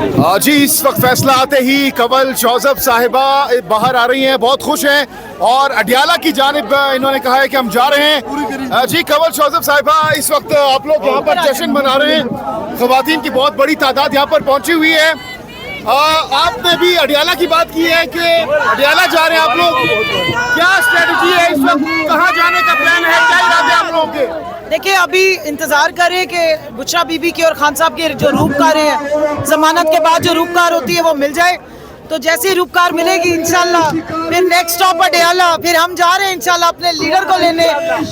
जी इस वक्त फैसला आते ही कंवल जोसेफ साहिबा बाहर आ रही हैं, बहुत खुश हैं और अडियाला की जानिब इन्होंने कहा है कि हम जा रहे हैं। जी कंवल जोसेफ साहिबा, इस वक्त आप लोग यहाँ पर जश्न मना रहे हैं, खवातीन की बहुत बड़ी तादाद यहाँ पर पहुंची हुई है। आपने भी अडियाला की बात की है कि अडियाला जा रहे हैं आप लोग, क्या स्ट्रेटजी है इस वक्त, कहाँ जाने का प्लान है, क्या इरादे आप लोगों के? देखिए अभी इंतजार करें कि बुशरा बीबी की और खान साहब की जो रूपकार है, जमानत के बाद जो रूपकार होती है वो मिल जाए। तो जैसे ही रूपकार मिलेगी इंशाल्लाह फिर नेक्स्ट स्टॉप अडियाला, फिर हम जा रहे हैं इंशाल्लाह अपने लीडर को लेने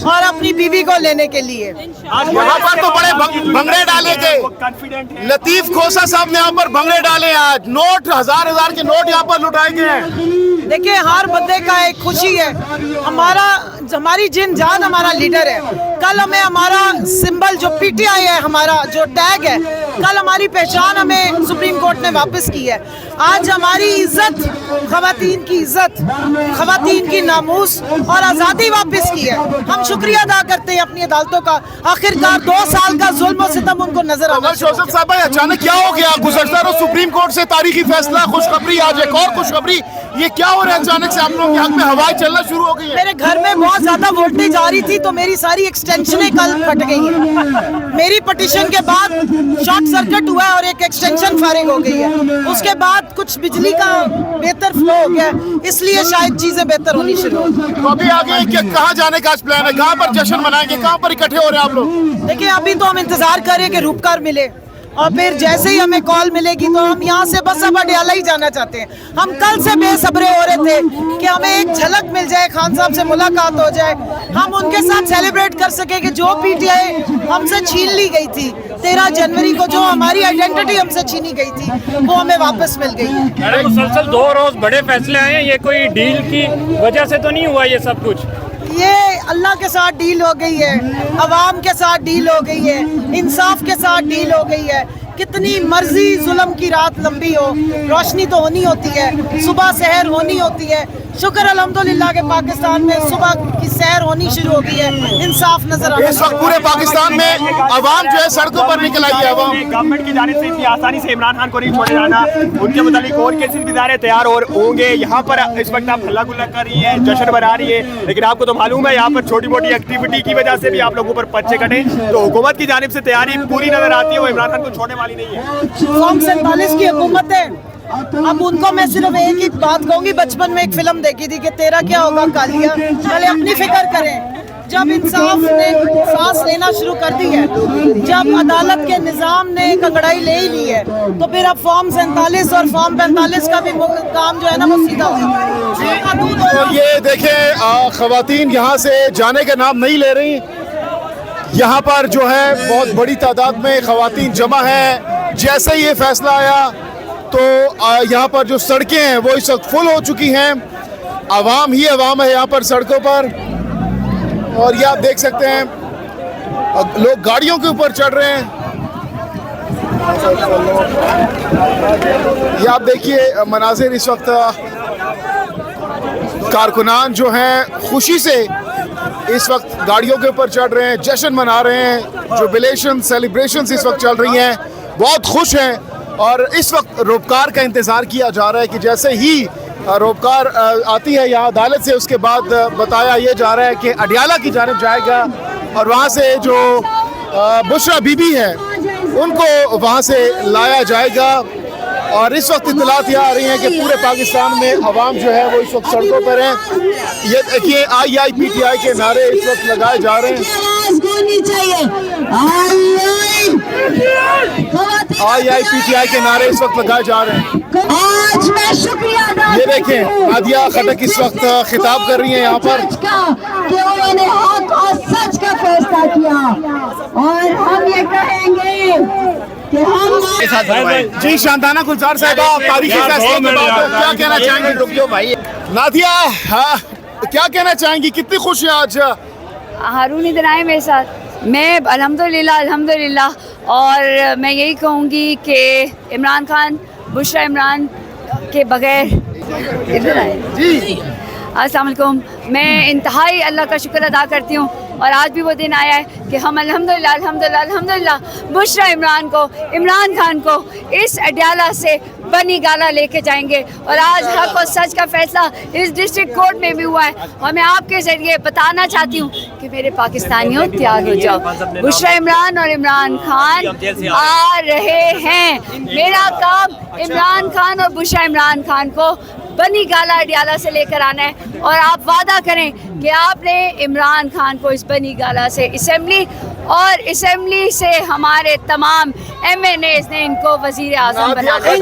और अपनी बीबी को लेने के लिए। यहाँ पर तो बड़े भंगड़े डाले गए, लतीफ खोसा साहब ने यहाँ पर भंगड़े डाले, आज नोट हजार के नोट यहाँ पर लुटाए गए हैं। देखिए हर बंदे का एक खुशी है, हमारी जिन जान हमारा लीडर है। कल हमें हमारा सिंबल जो पीटीआई है, हमारा जो टैग है, कल हमारी पहचान हमें सुप्रीम कोर्ट ने वापस की है। आज हमारी इज्जत, खवातीन की इज्जत, खवातीन की नामूस और आज़ादी वापस की है। हम शुक्रिया अदा करते हैं अपनी अदालतों का, आखिरकार 2 साल का जुल्म और सितम उनको नजर आ रहा है। जोसेफ साहब भाई अचानक क्या हो गया? गुज़श्ता रोज सुप्रीम कोर्ट से तारीखी फैसला, खुशखबरी, आज एक और खुशखबरी, ये क्या हो रहा है? अचानक से आप लोगों के हक में हवाएं चलना शुरू हो गई है। मेरे घर में बहुत ज्यादा वोल्टेज आ रही थी तो मेरी सारी एक्सटेंशनें कल फट गई है। मेरी पटिशन के बाद शॉर्ट सर्किट हुआ है और एक एक्सटेंशन फारिग हो गई है। उसके बाद कुछ बिजली का बेहतर फ्लो हो गया, इसलिए शायद चीजें बेहतर होनी शुरू हो गई। तो अभी आगे कहाँ जाने का प्लान है? कहाँ पर जश्न मनाएंगे? कहाँ पर इकट्ठे हो रहे हैं आप लोग? देखिए अभी तो हम इंतजार करें कि रूपकार मिले और फिर जैसे ही हमें कॉल मिलेगी तो हम यहाँ से बस अब अडियाला ही जाना चाहते हैं। हम कल से बेसब्रे हो रहे थे कि हमें एक झलक मिल जाए, खान साहब से मुलाकात हो जाए, हम उनके साथ सेलिब्रेट कर सके कि जो पीटीआई हमसे छीन ली गई थी 13 जनवरी को, जो हमारी आइडेंटिटी हमसे छीनी गई थी, वो हमें वापस मिल गई है। मुसलसल 2 रोज बड़े फैसले आए हैं, ये कोई डील की वजह से तो नहीं हुआ ये सब कुछ? ये अल्लाह के साथ डील हो गई है, अवाम के साथ डील हो गई है, इंसाफ के साथ डील हो गई है। कितनी मर्जी जुल्म की रात लंबी हो, रोशनी तो होनी होती है, सुबह सहर होनी होती है। शुक्र अल्हम्दुलिल्लाह के पाकिस्तान में सुबह की सहर होनी शुरू हो गई है, इंसाफ नजर आ रहा है। इस वक्त पूरे पाकिस्तान में अवाम जो है सड़कों पर निकल आई है। अवाम गवर्नमेंट की जानिब से इतनी आसानी से इमरान खान को नहीं छोड़े जाना, उनके मुताबिक और केसेस भी ज़ाहिर तैयार होंगे। यहाँ पर इस वक्त आप हल्ला गुल्ला कर रही है, जश्न बना रही है, लेकिन आपको तो मालूम है यहाँ पर छोटी मोटी एक्टिविटी की वजह से भी आप लोगों पर पर्चे कटे। तो हुकूमत की जानिब से तैयारी पूरी नजर आती है, वो इमरान खान को छोड़ने वाली नहीं है। फॉर्म 47 की हुकूमत है। अब उनको मैं सिर्फ एक ही बात कहूंगी, बचपन में एक फिल्म देखी थी कि तेरा क्या होगा कालिया, पहले अपनी फिक्र करें। जब इंसाफ ने सांस लेना शुरू कर दी है, जब अदालत के निज़ाम ने कंगड़ाई ले ही ली है, तो फिर अब फॉर्म 47 और फॉर्म 45 का भी काम जो है ना वो सीधा होगा। तो ये देखें, खवातीन यहाँ से जाने का नाम नहीं ले रही। यहाँ पर जो है बहुत बड़ी तादाद में खवातीन जमा है। जैसे ये फैसला आया तो यहाँ पर जो सड़कें हैं वो इस वक्त फुल हो चुकी हैं, आवाम ही आवाम है यहाँ पर सड़कों पर। और ये आप देख सकते हैं लोग गाड़ियों के ऊपर चढ़ रहे हैं। ये आप देखिए मनाजिर, इस वक्त कारकुनान जो हैं खुशी से इस वक्त गाड़ियों के ऊपर चढ़ रहे हैं, जश्न मना रहे हैं। जुबिलेशन सेलिब्रेशंस इस वक्त चल रही हैं, बहुत खुश हैं। और इस वक्त रोपकार का इंतज़ार किया जा रहा है कि जैसे ही रोपकार आती है यहाँ अदालत से, उसके बाद बताया ये जा रहा है कि अडियाला की जानिब जाएगा और वहाँ से जो बुशरा बीबी है उनको वहाँ से लाया जाएगा। और इस वक्त इत्तलात यह आ रही हैं कि पूरे पाकिस्तान में अवाम जो है वो इस वक्त सड़कों पर है। ये देखिए IIPTI के नारे इस वक्त लगाए जा रहे हैं। IIPTI के नारे इस वक्त लगाए जा रहे हैं। आज मैं शुक्रिया ये देखें नादिया खटक इस वक्त खिताब कर रही हैं यहाँ पर कि उन्होंने हक और सच का फैसला किया, और हम ये कहेंगे कि हम जी शांताना गुलजार साहिबा, तारीखी फैसले के बाद क्या कहना चाहेंगे? रुक जाओ भाई। नादिया, हाँ, क्या कहना चाहेंगी? कितनी खुश है आज? हारून इधर आए मेरे साथ, मैं अल्हम्दुलिल्लाह। और मैं यही कहूँगी कि इमरान खान, बुशरा इमरान के बगैर इधर आए जी। अस्सलाम वालेकुम। मैं इंतहाई अल्लाह का शुक्र अदा करती हूँ और आज भी वो दिन आया है कि हम अल्हम्दुलिल्लाह अल्हम्दुलिल्लाह अल्हम्दुलिल्लाह बुशरा इमरान खान को इस अडयाला से बनी गाला लेके जाएंगे। और आज हक और सच का फैसला इस डिस्ट्रिक्ट कोर्ट में भी हुआ है और मैं आपके जरिए बताना चाहती हूँ कि मेरे पाकिस्तानियों तैयार हो जाओ, बुशरा इमरान और इमरान खान आ रहे हैं। मेरा काम इमरान खान और बुशरा इमरान खान को बनी गाला अडयाला से लेकर आना है और आप वादा करें कि आपने इमरान खान को इस बनी गाला से असेंबली से हमारे तमाम MNAs ने इनको वजीर आज़म बना दिया।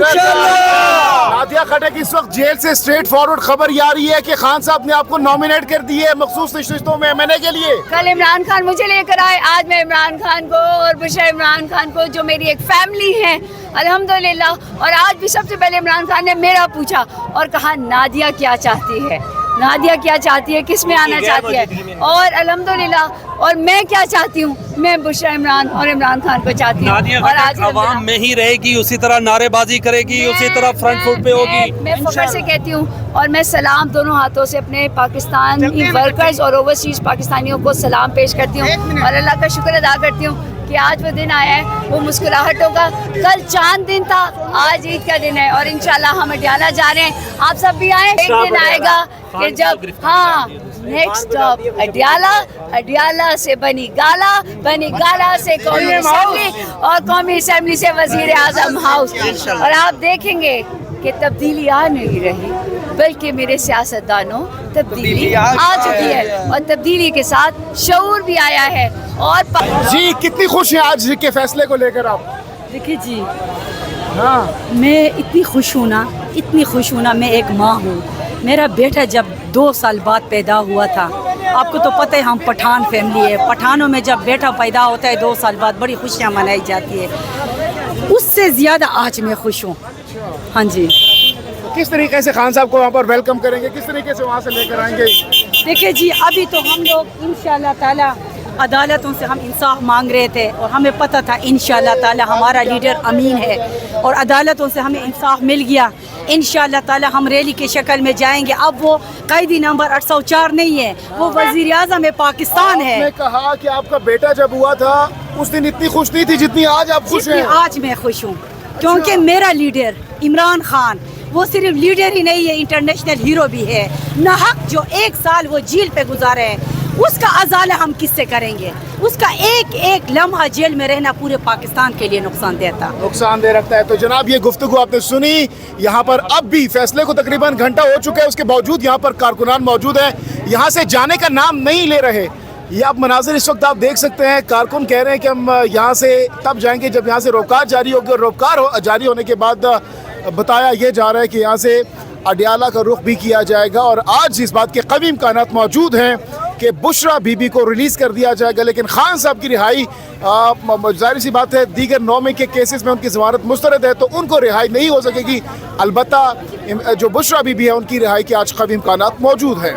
नादिया खटक इस वक्त जेल से स्ट्रेट फॉरवर्ड खबर ये आ रही है कि खान साहब ने आपको नॉमिनेट कर दी है मखसूस नशिस्तों में MNA के लिए। कल इमरान खान मुझे लेकर आए, आज मैं इमरान खान को और बुशरा इमरान खान को जो मेरी एक फैमिली है अल्हम्दुलिल्लाह। और आज भी सबसे पहले इमरान खान ने मेरा पूछा और कहा नादिया क्या चाहती है, नादिया क्या चाहती है, किस में आना चाहती है और अल्हम्दुलिल्लाह। और मैं क्या चाहती हूँ, मैं बुशरा इमरान और इमरान खान को चाहती हूँ और आज आवाम में ही रहेगी, उसी तरह नारेबाजी करेगी, उसी तरह फ्रंट फुट पे होगी। मैं फख्र से कहती हूँ और मैं सलाम दोनों हाथों से अपने पाकिस्तानी वर्कर्स और ओवरसीज पाकिस्तानियों को सलाम पेश करती हूँ और अल्लाह का शुक्र अदा करती हूँ कि आज वो दिन आया है, वो मुस्कुराहटों का। कल चांद दिन था, आज ईद का दिन है और इंशाल्लाह हम अडयाला जा रहे हैं। आप सब भी आए, एक दिन आएगा कि जब नेक्स्ट स्टॉप अडयाला से बनी गाला से कौमी असेंबली और कौमी असेंबली से वजीर आज़म हाउस। और आप देखेंगे कि तब्दीली आ नहीं रही बल्कि मेरे सियासतदानों तब्दीली आ चुकी है और तब्दीली के साथ शऊर भी आया है। और जी कितनी खुश हैं आज के फैसले को लेकर आप? देखिए जी, मैं इतनी खुश हूँ ना, मैं एक माँ हूँ। मेरा बेटा जब 2 साल बाद पैदा हुआ था, आपको तो पता है हम पठान फैमिली है, पठानों में जब बेटा पैदा होता है 2 साल बाद बड़ी खुशियाँ मनाई जाती है। उससे ज़्यादा आज मैं खुश हूँ। हाँ जी। किस तरीके से खान साहब को वहाँ पर वेलकम करेंगे, किस तरीके से वहाँ से लेकर आएंगे? देखिए जी, अभी तो हम लोग इंशाल्लाह ताला अदालतों से हम इंसाफ मांग रहे थे और हमें पता था इंशाल्लाह ताला हमारा लीडर अमीन है और अदालतों से हमें इंसाफ मिल गया। इंशाल्लाह ताला हम रैली की शक्ल में जाएंगे। अब वो कैदी नंबर 804 नहीं है, वो वज़ीर आज़म पाकिस्तान है। आपने कहा कि आपका बेटा जब हुआ था उस दिन इतनी खुश नहीं थी जितनी आज आप खुश हैं। आज मैं खुश हूँ क्योंकि मेरा लीडर इमरान खान वो सिर्फ लीडर ही नहीं है, इंटरनेशनल हीरो भी है। नाहक जो 1 साल वो जेल पे गुजारे हैं, उसका अजाला हम किससे करेंगे? उसका एक एक लम्हा जेल में रहना पूरे पाकिस्तान के लिए नुकसानदेह रखता है। तो जनाब ये गुफ्तगू आपने सुनी, यहाँ पर अब भी फैसले को तकरीबन घंटा हो चुका है, उसके बावजूद यहाँ पर कारकुनान मौजूद है, यहाँ से जाने का नाम नहीं ले रहे। ये आप मनाजिर इस वक्त आप देख सकते हैं, कारकुन कह रहे हैं कि हम यहाँ से तब जाएंगे जब यहाँ से रोबकार जारी होगी और रोबकार जारी होने के बाद बताया यह जा रहा है कि यहाँ से अडयाला का रुख भी किया जाएगा। और आज इस बात के कवी इम्कानात मौजूद हैं कि बुशरा बीबी को रिलीज़ कर दिया जाएगा, लेकिन खान साहब की रिहाई जाहिर सी बात है दीगर 9 में के केसेस में उनकी ज़मानत मुस्तरद है तो उनको रिहाई नहीं हो सकेगी। अलबत्ता जो बुशरा बीबी है उनकी रिहाई के आज कवी इम्कानात मौजूद हैं।